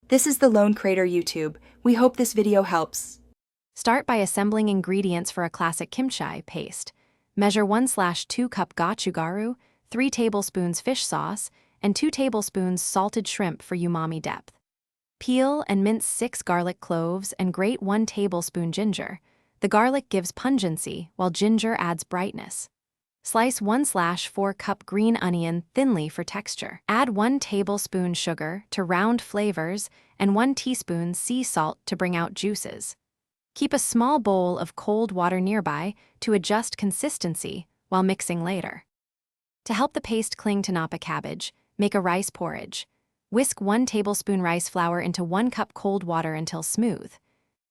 This is the Lone Crater YouTube. We hope this video helps. Start by assembling ingredients for a classic kimchi paste. Measure 1/2 cup gochugaru, 3 tablespoons fish sauce, and 2 tablespoons salted shrimp for umami depth. Peel and mince 6 garlic cloves and grate 1 tablespoon ginger. The garlic gives pungency, while ginger adds brightness. Slice 1/4 cup green onion thinly for texture. Add 1 tablespoon sugar to round flavors and 1 teaspoon sea salt to bring out juices. Keep a small bowl of cold water nearby to adjust consistency while mixing later. To help the paste cling to napa cabbage, make a rice porridge. Whisk 1 tablespoon rice flour into 1 cup cold water until smooth.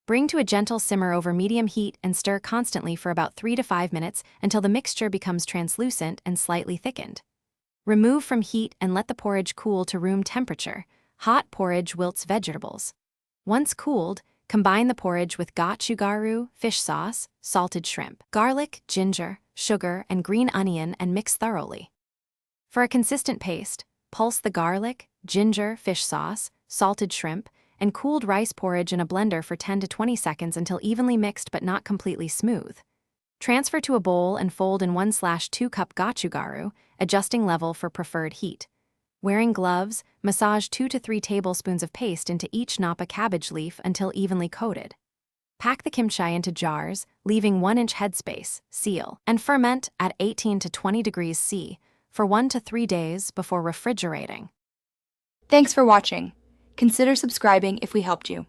Bring to a gentle simmer over medium heat and stir constantly for about 3 to 5 minutes until the mixture becomes translucent and slightly thickened. Remove from heat and let the porridge cool to room temperature. Hot porridge wilts vegetables. Once cooled, combine the porridge with gochugaru, fish sauce, salted shrimp, garlic, ginger, sugar, and green onion and mix thoroughly. For a consistent paste, pulse the garlic, ginger, fish sauce, salted shrimp, and cooled rice porridge in a blender for 10 to 20 seconds until evenly mixed but not completely smooth. Transfer to a bowl and fold in 1/2 cup gochugaru, adjusting level for preferred heat. Wearing gloves, massage 2 to 3 tablespoons of paste into each napa cabbage leaf until evenly coated. Pack the kimchi into jars, leaving 1-inch headspace, seal, and ferment at 18 to 20 degrees C for 1 to 3 days before refrigerating. Thanks for watching. Consider subscribing if we helped you.